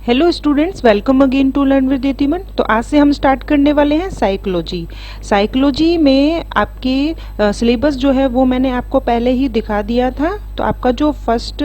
Hello students, welcome again to learn with Yatiman. तो आज से हम स्टार्ट करने वाले हैं साइकोलॉजी। साइकोलॉजी में आपके सिलेबस जो है वो मैंने आपको पहले ही दिखा दिया था। तो आपका जो फर्स्ट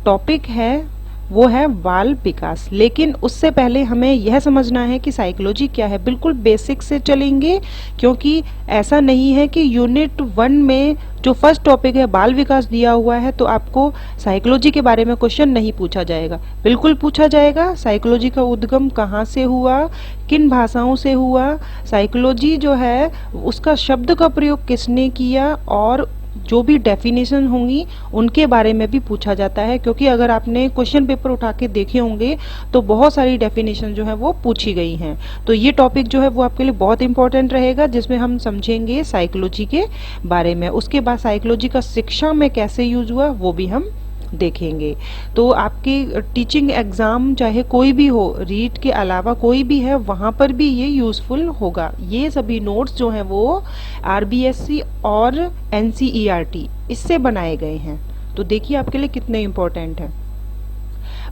टॉपिक है वो है बाल विकास, लेकिन उससे पहले हमें यह समझना है कि साइकोलॉजी क्या है। बिल्कुल बेसिक से चलेंगे, क्योंकि ऐसा नहीं है कि यूनिट 1 में जो फर्स्ट टॉपिक है बाल विकास दिया हुआ है तो आपको साइकोलॉजी के बारे में क्वेश्चन नहीं पूछा जाएगा। बिल्कुल पूछा जाएगा। साइकोलॉजी का उद्गम कहाँ से हुआ, किन भाषाओं से हुआ, साइकोलॉजी जो है उसका शब्द का प्रयोग किसने किया, और जो भी डेफिनेशन होंगी उनके बारे में भी पूछा जाता है। क्योंकि अगर आपने क्वेश्चन पेपर उठा के देखे होंगे तो बहुत सारी डेफिनेशन जो है वो पूछी गई हैं। तो ये टॉपिक जो है वो आपके लिए बहुत इंपॉर्टेंट रहेगा, जिसमें हम समझेंगे साइकोलॉजी के बारे में। उसके बाद साइकोलॉजी का शिक्षा में कैसे यूज हुआ वो भी हम देखेंगे। तो आपके टीचिंग एग्जाम चाहे कोई भी हो, रीट के अलावा कोई भी है, वहाँ पर भी ये यूजफुल होगा। ये सभी नोट्स जो हैं वो आरबीएससी और एनसीईआरटी इससे बनाए गए हैं। तो देखिए आपके लिए कितने इंपॉर्टेंट है।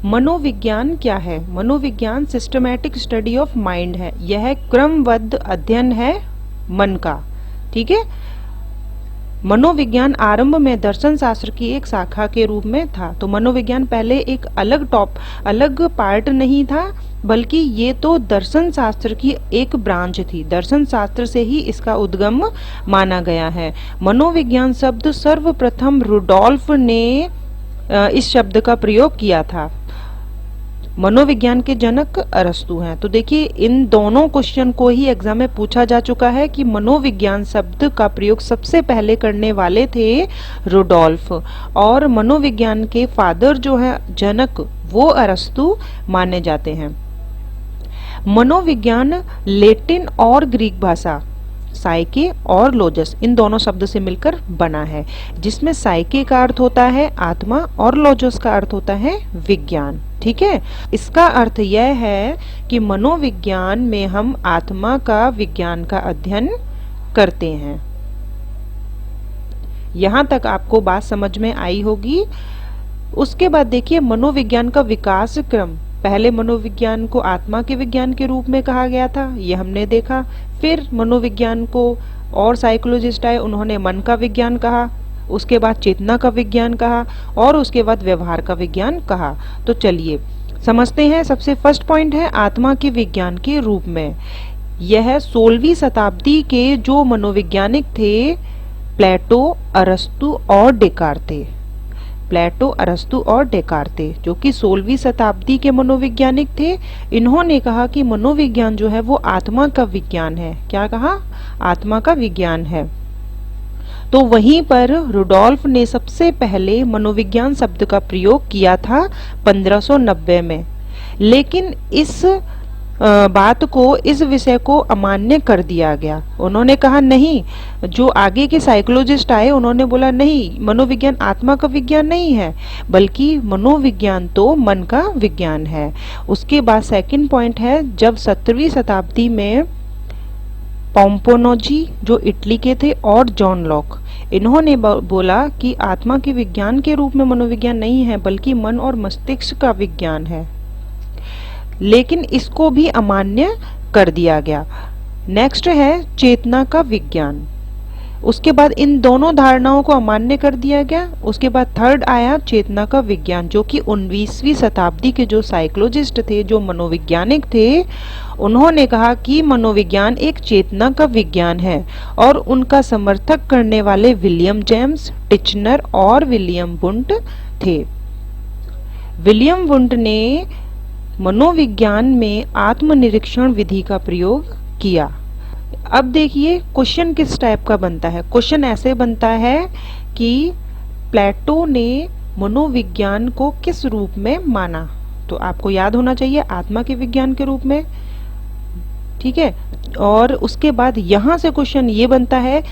मनोविज्ञान क्या है? मनोविज्ञान सिस्टमैटिक स्टडी ऑफ माइंड है। यह क्रमबद्ध अध्ययन है मन का। ठीक है। मनोविज्ञान आरंभ में दर्शन शास्त्र की एक शाखा के रूप में था। तो मनोविज्ञान पहले एक अलग पार्ट नहीं था, बल्कि ये तो दर्शन शास्त्र की एक ब्रांच थी। दर्शन शास्त्र से ही इसका उद्गम माना गया है। मनोविज्ञान शब्द सर्वप्रथम रुडोल्फ ने इस शब्द का प्रयोग किया था। मनोविज्ञान के जनक अरस्तु हैं। तो देखिए इन दोनों क्वेश्चन को ही एग्जाम में पूछा जा चुका है कि मनोविज्ञान शब्द का प्रयोग सबसे पहले करने वाले थे रुडोल्फ, और मनोविज्ञान के फादर जो है, जनक, वो अरस्तु माने जाते हैं। मनोविज्ञान लैटिन और ग्रीक भाषा साइके और लोजस इन दोनों शब्द से मिलकर बना है, जिसमें साइके का अर्थ होता है आत्मा और लोजस का अर्थ होता है विज्ञान। ठीक है। इसका अर्थ यह है कि मनोविज्ञान में हम आत्मा का, विज्ञान का अध्ययन करते हैं। यहां तक आपको बात समझ में आई होगी। उसके बाद देखिए मनोविज्ञान का विकास क्रम। पहले मनोविज्ञान को आत्मा के विज्ञान के रूप में कहा गया था, ये हमने देखा। फिर मनोविज्ञान को और साइकोलॉजिस्ट आए, उन्होंने मन का विज्ञान कहा, उसके बाद चेतना का विज्ञान कहा, और उसके बाद व्यवहार का विज्ञान कहा। तो चलिए समझते हैं। सबसे फर्स्ट पॉइंट है आत्मा के विज्ञान के रूप में। यह 16वीं शताब्दी के जो मनोवैज्ञानिक थे, प्लेटो, अरस्तु और डेकार्ते। प्लेटो, अरस्तु और डेकार्ते जो कि 16वीं शताब्दी के मनोवैज्ञानिक थे, इन्होंने कहा कि मनोविज्ञान जो है वो आत्मा का विज्ञान है। क्या कहा? आत्मा का विज्ञान है। तो वहीं पर रुडोल्फ ने सबसे पहले मनोविज्ञान शब्द का प्रयोग किया था 1590 में। लेकिन इस बात को, इस विषय को अमान्य कर दिया गया। उन्होंने कहा नहीं, जो आगे के साइकोलॉजिस्ट आए उन्होंने बोला नहीं, मनोविज्ञान आत्मा का विज्ञान नहीं है, बल्कि मनोविज्ञान तो मन का विज्ञान है। उसके बाद सेकंड पॉइंट है, जब 17वीं शताब्दी में पोम्पोनोजी जो इटली के थे और जॉन लॉक, इन्होंने बोला कि आत्मा के विज्ञान के रूप में मनोविज्ञान नहीं है, बल्कि मन और मस्तिष्क का विज्ञान है। लेकिन इसको भी अमान्य कर दिया गया। नेक्स्ट है चेतना का विज्ञान। उसके बाद इन दोनों धारणाओं को अमान्य कर दिया गया। उसके बाद थर्ड आया चेतना का विज्ञान, जो कि 19वीं शताब्दी के जो साइकोलॉजिस्ट थे, जो मनोवैज्ञानिक थे, उन्होंने कहा कि मनोविज्ञान एक चेतना का विज्ञान है। और उनका समर्थक करने वाले विलियम जेम्स, टिचनर और विलियम वुंट थे। विलियम वुंट ने मनोविज्ञान में आत्मनिरीक्षण विधि का प्रयोग किया। अब देखिए क्वेश्चन किस टाइप का बनता है। क्वेश्चन ऐसे बनता है कि प्लेटो ने मनोविज्ञान को किस रूप में माना। तो आपको याद होना चाहिए आत्मा के विज्ञान के रूप में। ठीक है। और उसके बाद यहां से क्वेश्चन ये बनता है,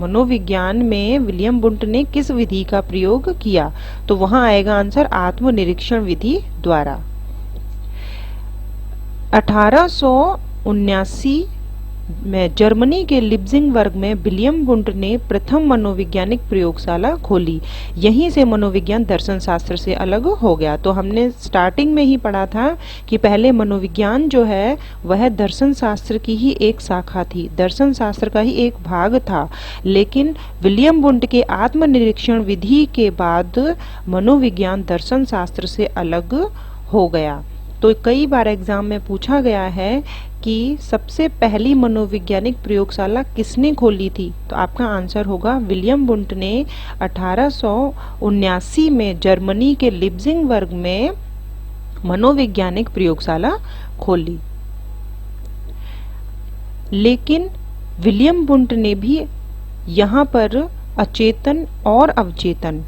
मनोविज्ञान में विलियम वुंट ने किस विधि का प्रयोग किया। तो वहां आएगा आंसर आत्मनिरीक्षण विधि द्वारा। 1879 में जर्मनी के लिप्जिंगबर्ग में विलियम वुंट ने प्रथम मनोवैज्ञानिक प्रयोगशाला खोली। यहीं से मनोविज्ञान दर्शन शास्त्र से अलग हो गया। तो हमने स्टार्टिंग में ही पढ़ा था कि पहले मनोविज्ञान जो है वह दर्शन शास्त्र की ही एक शाखा थी, दर्शन शास्त्र का ही एक भाग था। लेकिन विलियम वुंट के आत्मनिरीक्षण विधि के बाद मनोविज्ञान दर्शन शास्त्र से अलग हो गया। तो कई बार एग्जाम में पूछा गया है कि सबसे पहली मनोवैज्ञानिक प्रयोगशाला किसने खोली थी, तो आपका आंसर होगा विलियम वुंट ने 1879 में जर्मनी के लिप्जिंगबर्ग में मनोवैज्ञानिक प्रयोगशाला खोली। लेकिन विलियम वुंट ने भी यहाँ पर अचेतन और अवचेतन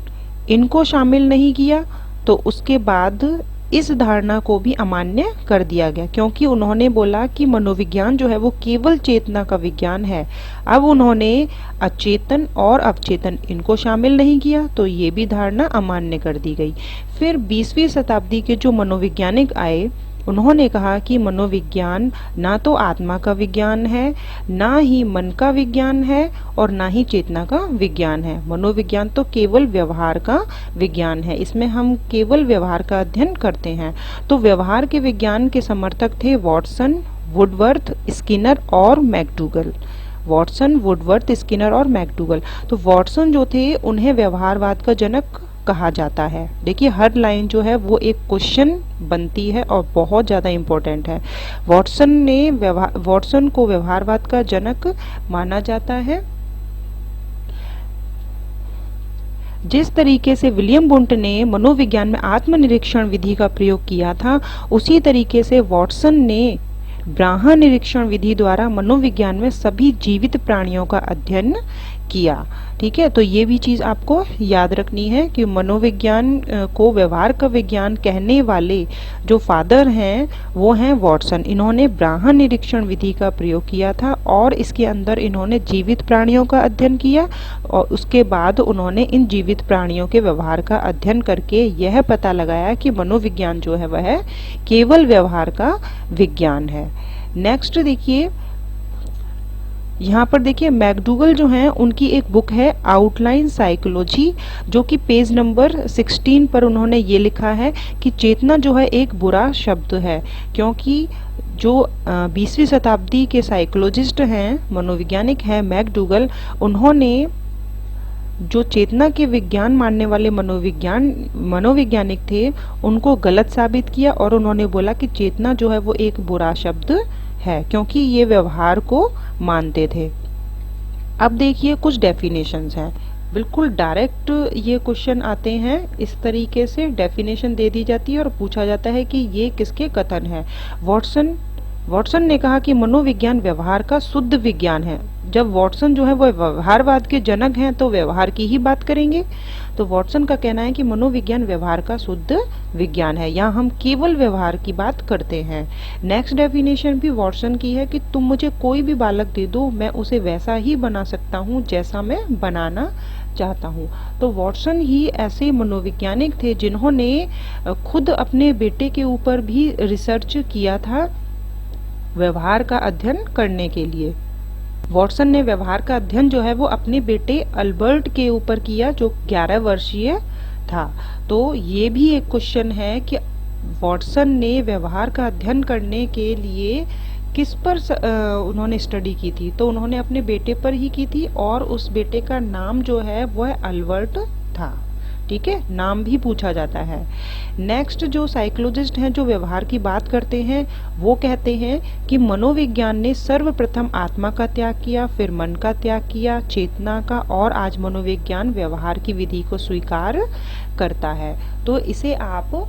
इनको शामिल नहीं किया, तो उसके बाद इस धारणा को भी अमान्य कर दिया गया, क्योंकि उन्होंने बोला कि मनोविज्ञान जो है वो केवल चेतना का विज्ञान है। अब उन्होंने अचेतन और अवचेतन इनको शामिल नहीं किया, तो ये भी धारणा अमान्य कर दी गई। फिर 20वीं शताब्दी के जो मनोवैज्ञानिक आए, उन्होंने कहा कि मनोविज्ञान ना तो आत्मा का विज्ञान है, ना ही मन का विज्ञान है, और ना ही चेतना का विज्ञान है। मनोविज्ञान तो केवल व्यवहार का विज्ञान है, इसमें हम केवल व्यवहार का अध्ययन करते हैं। तो व्यवहार के विज्ञान के समर्थक थे वॉटसन, वुडवर्थ, स्किनर और मैकडूगल। वॉटसन, वुडवर्थ, स्किनर और मैकडूगल। तो वॉटसन जो थे उन्हें व्यवहारवाद का जनक कहा जाता है। देखिए हर लाइन जो है वो एक क्वेश्चन बनती है और बहुत ज़्यादा इम्पोर्टेंट है। वॉटसन को व्यवहारवाद का जनक माना जाता है। जिस तरीके से विलियम वुंट ने मनोविज्ञान में आत्मनिरीक्षण विधि का प्रयोग किया था, उसी तरीके से वॉटसन ने ब्राह्मण निरीक्षण विधि द्वारा मनोविज्ञान में सभी जीवित प्राणियों का अध्ययन किया। ठीक है, तो ये भी चीज आपको याद रखनी है कि मनोविज्ञान को व्यवहार का विज्ञान कहने वाले जो फादर हैं वो हैं वॉटसन। इन्होंने ब्राह्मण निरीक्षण विधि का प्रयोग किया था और इसके अंदर इन्होंने जीवित प्राणियों का अध्ययन किया, और उसके बाद उन्होंने इन जीवित प्राणियों के व्यवहार का अध्ययन करके यह पता लगाया कि मनोविज्ञान जो है वह केवल व्यवहार का विज्ञान है। नेक्स्ट देखिए, यहाँ पर देखिए मैकडूगल जो हैं उनकी एक बुक है आउटलाइन साइकोलॉजी, जो कि पेज नंबर 16 पर उन्होंने ये लिखा है कि चेतना जो है एक बुरा शब्द है, क्योंकि जो 20वीं शताब्दी के साइकोलॉजिस्ट हैं, मनोवैज्ञानिक हैं मैकडूगल, उन्होंने जो चेतना के विज्ञान मानने वाले मनोवैज्ञानिक थे उनको गलत साबित किया, और उन्होंने बोला कि चेतना जो है वो एक बुरा शब्द है, क्योंकि ये व्यवहार को मानते थे। अब देखिए कुछ डेफिनेशंस हैं, बिल्कुल डायरेक्ट ये क्वेश्चन आते हैं, इस तरीके से डेफिनेशन दे दी जाती है और पूछा जाता है कि ये किसके कथन है। वॉटसन ने कहा कि मनोविज्ञान व्यवहार का शुद्ध विज्ञान है। जब वॉटसन जो है वो व्यवहारवाद के जनक हैं तो व्यवहार की ही बात करेंगे। तो वॉटसन का कहना है कि मनोविज्ञान व्यवहार का शुद्ध विज्ञान है, यहाँ हम केवल व्यवहार की बात करते हैं। नेक्स्ट डेफिनेशन भी वॉटसन की है कि तुम मुझे कोई भी बालक दे दो, मैं उसे वैसा ही बना सकता हूँ जैसा मैं बनाना चाहता हूँ। तो वॉटसन ही ऐसे मनोवैज्ञानिक थे जिन्होंने खुद अपने बेटे के ऊपर भी रिसर्च किया था व्यवहार का अध्ययन करने के लिए। वॉटसन ने व्यवहार का अध्ययन जो है वो अपने बेटे अल्बर्ट के ऊपर किया, जो 11 वर्षीय था। तो ये भी एक क्वेश्चन है कि वॉटसन ने व्यवहार का अध्ययन करने के लिए किस पर उन्होंने स्टडी की थी, तो उन्होंने अपने बेटे पर ही की थी, और उस बेटे का नाम जो है वह अल्बर्ट था। ठीक है, नाम भी पूछा जाता है। नेक्स्ट जो साइकोलॉजिस्ट हैं जो व्यवहार की बात करते हैं, वो कहते हैं कि मनोविज्ञान ने सर्वप्रथम आत्मा का त्याग किया, फिर मन का त्याग किया, चेतना का, और आज मनोविज्ञान व्यवहार की विधि को स्वीकार करता है। तो इसे आप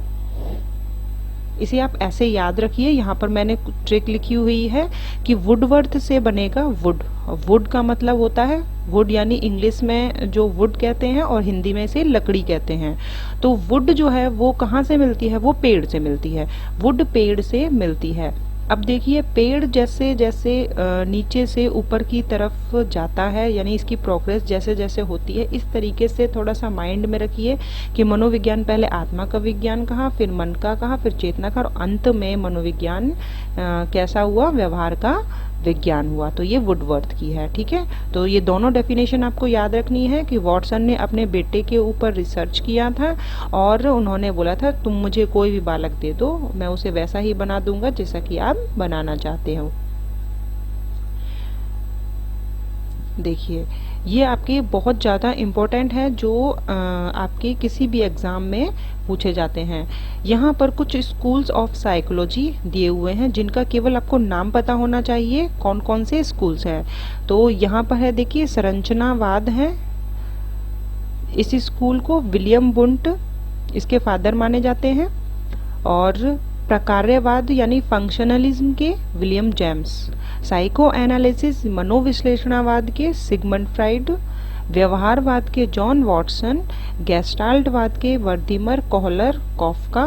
ऐसे याद रखिए। यहाँ पर मैंने ट्रिक लिखी हुई है कि वुडवर्थ से बनेगा वुड। वुड का मतलब होता है वुड, यानी इंग्लिश में जो वुड कहते हैं और हिंदी में इसे लकड़ी कहते हैं। तो वुड जो है वो कहाँ से मिलती है, वो पेड़ से मिलती है। वुड पेड़ से मिलती है। अब देखिए पेड़ जैसे जैसे नीचे से ऊपर की तरफ जाता है, यानी इसकी प्रोग्रेस जैसे जैसे होती है, इस तरीके से थोड़ा सा माइंड में रखिए कि मनोविज्ञान पहले आत्मा का विज्ञान कहा, फिर मन का कहा, फिर चेतना का, और अंत में मनोविज्ञान कैसा हुआ, व्यवहार का विज्ञान हुआ। तो ये वुडवर्थ की है, ठीक है। तो ये दोनों डेफिनेशन आपको याद रखनी है कि वॉटसन ने अपने बेटे के ऊपर रिसर्च किया था और उन्होंने बोला था तुम मुझे कोई भी बालक दे दो, मैं उसे वैसा ही बना दूंगा जैसा कि आप बनाना चाहते हो। देखिए ये आपके बहुत ज़्यादा इम्पोर्टेंट है, जो आपके किसी भी एग्ज़ाम में पूछे जाते हैं। यहाँ पर कुछ स्कूल्स ऑफ साइकोलॉजी दिए हुए हैं जिनका केवल आपको नाम पता होना चाहिए, कौन कौन से स्कूल्स हैं। तो यहाँ पर है देखिए संरचनावाद है, इस स्कूल को विलियम बुंट इसके फादर माने जाते हैं, और प्रकार्यवाद यानी फंक्शनलिज्म के विलियम जेम्स, साइको एनालिसिस मनोविश्लेषणवाद के सिगमंड फ्राइड, व्यवहारवाद के जॉन वॉटसन, गेस्टाल्टवाद के वर्दिमर कोहलर कॉफका,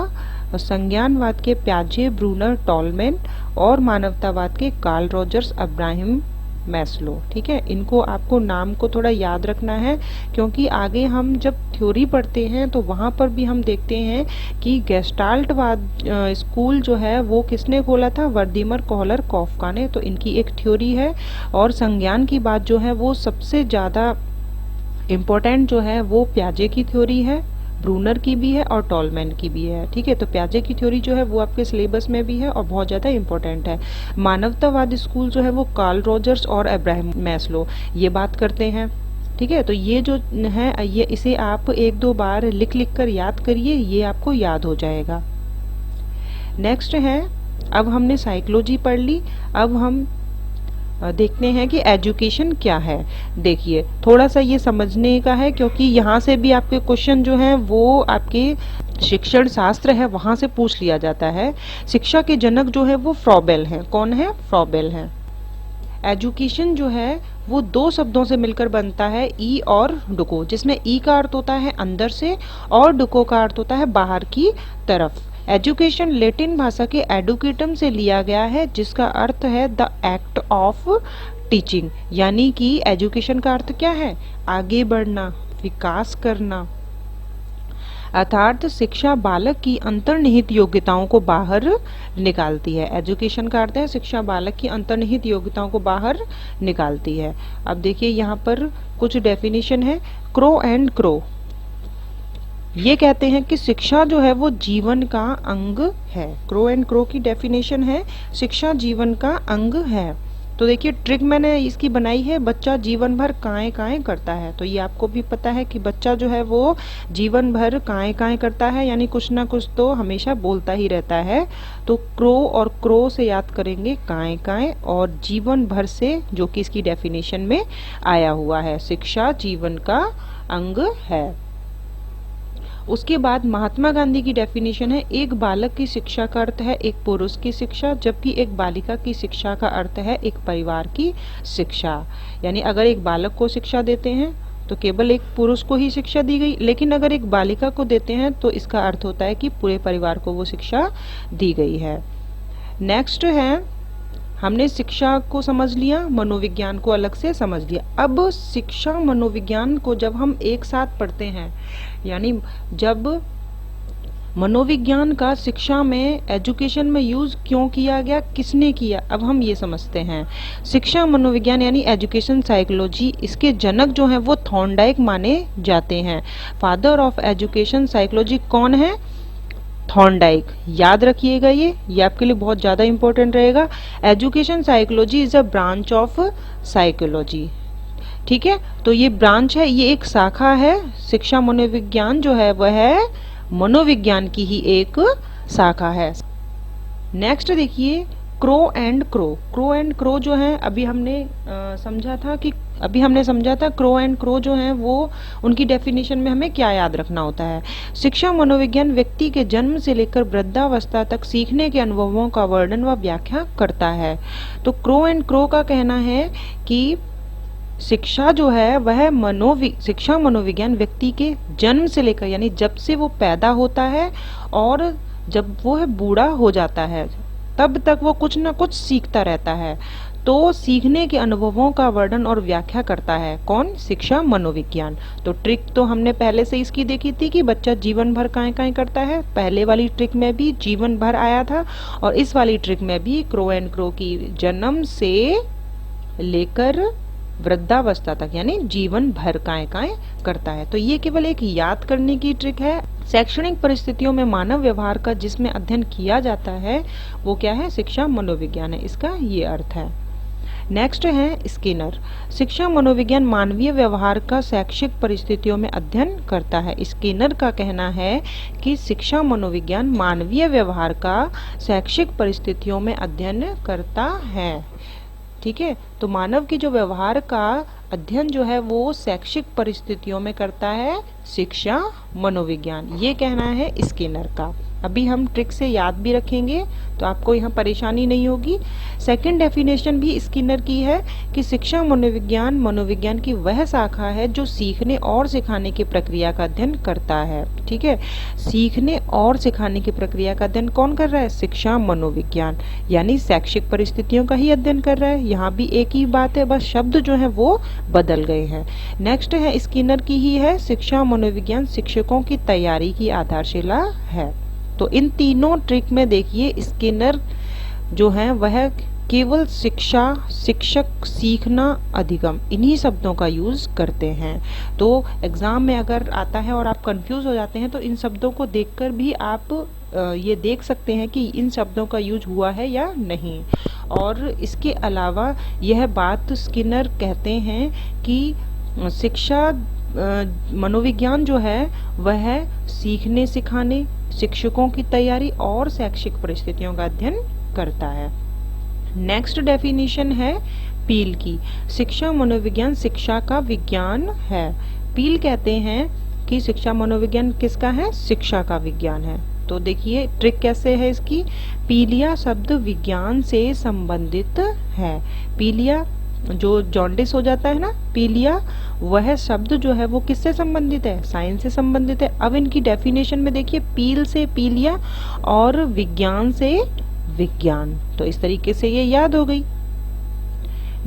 संज्ञानवाद के प्याजे ब्रूनर टॉलमेन और मानवतावाद के कार्ल रॉजर्स अब्राहम मैस्लो। ठीक है, इनको आपको नाम को थोड़ा याद रखना है क्योंकि आगे हम जब थ्योरी पढ़ते हैं तो वहाँ पर भी हम देखते हैं कि गेस्टाल्टवाद स्कूल जो है वो किसने खोला था, वर्दिमर कोहलर कॉफका ने। तो इनकी एक थ्योरी है। और संज्ञान की बात जो है वो सबसे ज़्यादा इम्पोर्टेंट जो है वो प्याजे की थ्योरी है, ब्रूनर की भी है और टॉलमैन की भी है। ठीक है, तो प्याजे की थ्योरी जो है वो आपके सिलेबस में भी है और बहुत ज़्यादा इम्पोर्टेंट है। मानवतावाद स्कूल जो है वो कार्ल रॉजर्स और अब्राहम मैस्लो ये बात करते हैं। ठीक है, तो ये जो है ये इसे आप एक दो बार लिख लिख कर याद करिए, ये आपको याद हो जाएगा। नेक्स्ट है, अब हमने साइकोलॉजी पढ़ ली, अब हम देखते हैं कि एजुकेशन क्या है। देखिए थोड़ा सा ये समझने का है क्योंकि यहाँ से भी आपके क्वेश्चन जो हैं वो आपके शिक्षण शास्त्र है वहाँ से पूछ लिया जाता है। शिक्षा के जनक जो है वो फ्रॉबेल हैं। कौन है? फ्रॉबेल हैं। एजुकेशन जो है वो दो शब्दों से मिलकर बनता है, ई और डुको, जिसमें ई का अर्थ होता है अंदर से और डुको का अर्थ होता है बाहर की तरफ। एजुकेशन लैटिन भाषा के एडुकेटम से लिया गया है जिसका अर्थ है द एक्ट ऑफ टीचिंग, यानी कि एजुकेशन का अर्थ क्या है? आगे बढ़ना, विकास करना। अर्थात शिक्षा बालक की अंतर्निहित योग्यताओं को बाहर निकालती है। एजुकेशन का अर्थ है शिक्षा बालक की अंतर्निहित योग्यताओं को बाहर निकालती है। अब देखिए यहाँ पर कुछ डेफिनेशन है। क्रो एंड क्रो ये कहते हैं कि शिक्षा जो है वो जीवन का अंग है। क्रो एंड क्रो की डेफिनेशन है शिक्षा जीवन का अंग है। तो देखिए ट्रिक मैंने इसकी बनाई है, बच्चा जीवन भर काएं काएं करता है। तो ये आपको भी पता है कि बच्चा जो है वो जीवन भर काएं काएं करता है, यानी कुछ ना कुछ तो हमेशा बोलता ही रहता है। तो क्रो और क्रो से याद करेंगे काएं काएं, और जीवन भर से जो कि इसकी डेफिनेशन में आया हुआ है, शिक्षा जीवन का अंग है। उसके बाद महात्मा गांधी की डेफिनेशन है एक बालक की शिक्षा का अर्थ है एक पुरुष की शिक्षा, जबकि एक बालिका की शिक्षा का अर्थ है एक परिवार की शिक्षा। यानी अगर एक बालक को शिक्षा देते हैं तो केवल एक पुरुष को ही शिक्षा दी गई, लेकिन अगर एक बालिका को देते हैं तो इसका अर्थ होता है कि पूरे परिवार को वो शिक्षा दी गई है। नेक्स्ट है, हमने शिक्षा को समझ लिया, मनोविज्ञान को अलग से समझ लिया। अब शिक्षा मनोविज्ञान को जब हम एक साथ पढ़ते हैं, यानी जब मनोविज्ञान का शिक्षा में एजुकेशन में यूज क्यों किया गया, किसने किया, अब हम ये समझते हैं। शिक्षा मनोविज्ञान यानी एजुकेशन साइकोलॉजी, इसके जनक जो हैं वो थॉर्नडाइक माने जाते हैं। फादर ऑफ एजुकेशन साइकोलॉजी कौन है? थॉर्नडाइक। याद रखिएगा, ये आपके लिए बहुत ज़्यादा इंपॉर्टेंट रहेगा। Education psychology is a branch of psychology. ठीक है, तो ये ब्रांच है, ये एक शाखा है। शिक्षा मनोविज्ञान जो है वह है मनोविज्ञान की ही एक शाखा है। नेक्स्ट देखिए crow and crow. Crow and crow जो है अभी हमने समझा था क्रो एंड क्रो जो है वो उनकी डेफिनेशन में हमें क्या याद रखना होता है। शिक्षा मनोविज्ञान व्यक्ति के जन्म से लेकर वृद्धावस्था तक सीखने के अनुभवों का वर्णन व व्याख्या करता है। तो क्रो एंड क्रो का कहना है कि शिक्षा जो है वह शिक्षा मनोविज्ञान व्यक्ति के जन्म से लेकर, यानी जब से वो पैदा होता है और जब वो बूढ़ा हो जाता है तब तक वो कुछ ना कुछ सीखता रहता है। तो सीखने के अनुभवों का वर्णन और व्याख्या करता है कौन? शिक्षा मनोविज्ञान। तो ट्रिक तो हमने पहले से इसकी देखी थी कि बच्चा जीवन भर काएं करता है। पहले वाली ट्रिक में भी जीवन भर आया था और इस वाली ट्रिक में भी क्रो एंड क्रो की जन्म से लेकर वृद्धावस्था तक यानी जीवन भर काएं करता है। तो ये केवल एक याद करने की ट्रिक है। शैक्षणिक परिस्थितियों में मानव व्यवहार का जिसमें अध्ययन किया जाता है वो क्या है? शिक्षा मनोविज्ञान है, इसका ये अर्थ है। नेक्स्ट है स्किनर। शिक्षा मनोविज्ञान मानवीय व्यवहार का शैक्षिक परिस्थितियों में अध्ययन करता है। स्किनर का कहना है कि शिक्षा मनोविज्ञान मानवीय व्यवहार का शैक्षिक परिस्थितियों में अध्ययन करता है। ठीक है, तो मानव की जो व्यवहार का अध्ययन जो है वो शैक्षिक परिस्थितियों में करता है शिक्षा मनोविज्ञान, ये कहना है स्किनर का। अभी हम ट्रिक से याद भी रखेंगे तो आपको यहाँ परेशानी नहीं होगी। सेकंड डेफिनेशन भी स्किनर की है कि शिक्षा मनोविज्ञान मनोविज्ञान की वह शाखा है जो सीखने और सिखाने की प्रक्रिया का अध्ययन करता है। ठीक है, सीखने और सिखाने की प्रक्रिया का अध्ययन कौन कर रहा है? शिक्षा मनोविज्ञान, यानी शैक्षिक परिस्थितियों का ही अध्ययन कर रहा है। यहाँ भी एक ही बात है, बस शब्द जो है वो बदल गए हैं। नेक्स्ट है स्किनर की ही है, शिक्षा मनोविज्ञान शिक्षकों की तैयारी की आधारशिला है। तो इन तीनों ट्रिक में देखिए स्किनर जो है वह केवल शिक्षा, शिक्षक, सीखना, अधिगम इन्हीं शब्दों का यूज करते हैं। तो एग्जाम में अगर आता है और आप कंफ्यूज हो जाते हैं तो इन शब्दों को देखकर भी आप ये देख सकते हैं कि इन शब्दों का यूज हुआ है या नहीं। और इसके अलावा यह बात स्किनर कहते हैं कि शिक्षा मनोविज्ञान जो है वह सीखने सिखाने, शिक्षकों की तैयारी और शैक्षिक परिस्थितियों का अध्ययन करता है। नेक्स्ट डेफिनेशन है पील की। शिक्षा मनोविज्ञान शिक्षा का विज्ञान है। पील कहते हैं कि शिक्षा मनोविज्ञान किसका है? शिक्षा का विज्ञान है। तो देखिए ट्रिक कैसे है इसकी। पीलिया शब्द विज्ञान से संबंधित है। पीलिया जो जॉन्डिस हो जाता है ना, पीलिया, वह शब्द जो है वो किससे संबंधित है? साइंस से संबंधित है। अब इनकी डेफिनेशन में देखिए पील से पीलिया और विज्ञान से विज्ञान, तो इस तरीके से ये याद हो गई।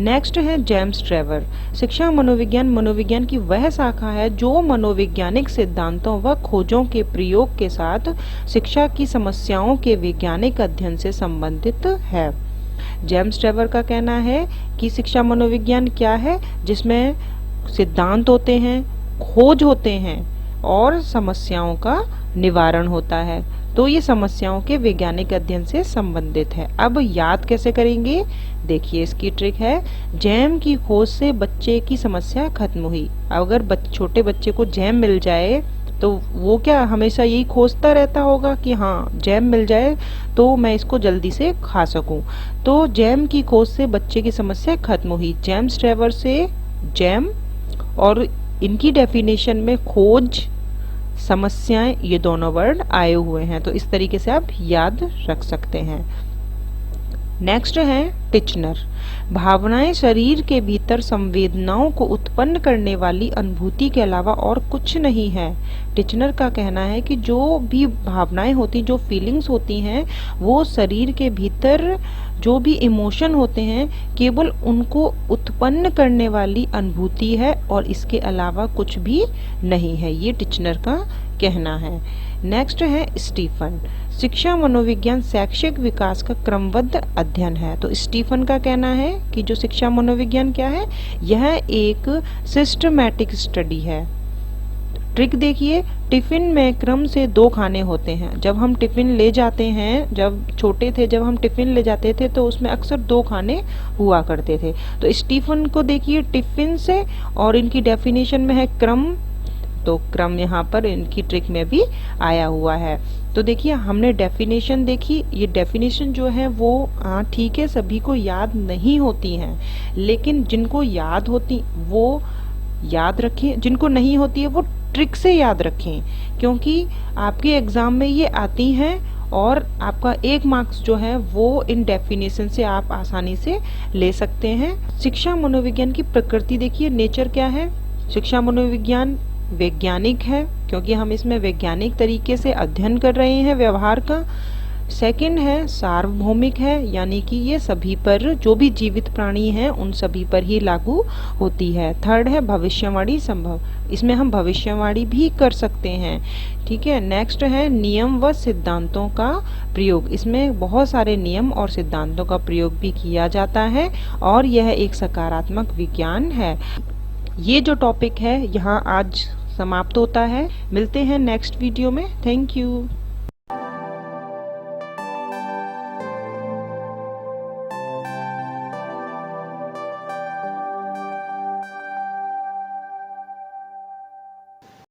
नेक्स्ट है जेम्स ट्रेवर। शिक्षा मनोविज्ञान मनोविज्ञान की वह शाखा है जो मनोवैज्ञानिक सिद्धांतों व खोजों के प्रयोग के साथ शिक्षा की समस्याओं के वैज्ञानिक अध्ययन से संबंधित है। जेम्स ट्रेवर का कहना है कि शिक्षा मनोविज्ञान क्या है? जिसमें सिद्धांत होते हैं, खोज होते हैं और समस्याओं का निवारण होता है। तो ये समस्याओं के वैज्ञानिक अध्ययन से संबंधित है। अब याद कैसे करेंगे? देखिए इसकी ट्रिक है, जैम की खोज से बच्चे की समस्या खत्म हुई। अगर छोटे बच्चे को जैम मिल जाए तो वो क्या हमेशा यही खोजता रहता होगा कि हाँ जैम मिल जाए तो मैं इसको जल्दी से खा सकूं। तो जैम की खोज से बच्चे की समस्या खत्म हुई। जेम्स ट्रेवर से जैम और इनकी डेफिनेशन में खोज, समस्याएं, ये दोनों वर्ड आए हुए हैं। तो इस तरीके से आप याद रख सकते हैं। नेक्स्ट है टिचनर। भावनाएं शरीर के भीतर संवेदनाओं को उत्पन्न करने वाली अनुभूति के अलावा और कुछ नहीं है। टिचनर का कहना है कि जो भी भावनाएं होती, जो फीलिंग्स होती हैं, वो शरीर के भीतर जो भी इमोशन होते हैं केवल उनको उत्पन्न करने वाली अनुभूति है और इसके अलावा कुछ भी नहीं है। ये टिचनर का कहना है। नेक्स्ट है स्टीफन। शिक्षा मनोविज्ञान शैक्षिक विकास का क्रमबद्ध अध्ययन है। तो स्टीफन का कहना है कि जो शिक्षा मनोविज्ञान क्या है, यह एक सिस्टमैटिक स्टडी है। ट्रिक देखिए, टिफिन में क्रम से 2 खाने होते हैं। जब हम टिफिन ले जाते हैं, जब छोटे थे, जब हम टिफिन ले जाते थे तो उसमें अक्सर 2 खाने हुआ करते थे। तो स्टीफन को देखिए टिफिन से, और इनकी डेफिनेशन में है क्रम, तो क्रम यहाँ पर इनकी ट्रिक में भी आया हुआ है। तो देखिए हमने डेफिनेशन देखी। ये डेफिनेशन जो है वो ठीक है सभी को याद नहीं होती हैं, लेकिन जिनको याद होती वो याद रखें, जिनको नहीं होती है वो ट्रिक से याद रखें, क्योंकि आपके एग्जाम में ये आती हैं और आपका 1 मार्क्स जो है वो इन डेफिनेशन से आप आसानी से ले सकते हैं। शिक्षा मनोविज्ञान की प्रकृति देखिए, नेचर क्या है? शिक्षा मनोविज्ञान वैज्ञानिक है, क्योंकि हम इसमें वैज्ञानिक तरीके से अध्ययन कर रहे हैं व्यवहार का। सेकंड है सार्वभौमिक है, यानी कि ये सभी पर, जो भी जीवित प्राणी हैं उन सभी पर ही लागू होती है। थर्ड है भविष्यवाणी संभव, इसमें हम भविष्यवाणी भी कर सकते हैं। ठीक है। नेक्स्ट है नियम व सिद्धांतों का प्रयोग, इसमें बहुत सारे नियम और सिद्धांतों का प्रयोग भी किया जाता है और यह एक सकारात्मक विज्ञान है। ये जो टॉपिक है यहाँ आज समाप्त होता है। मिलते हैं नेक्स्ट वीडियो में। Thank you.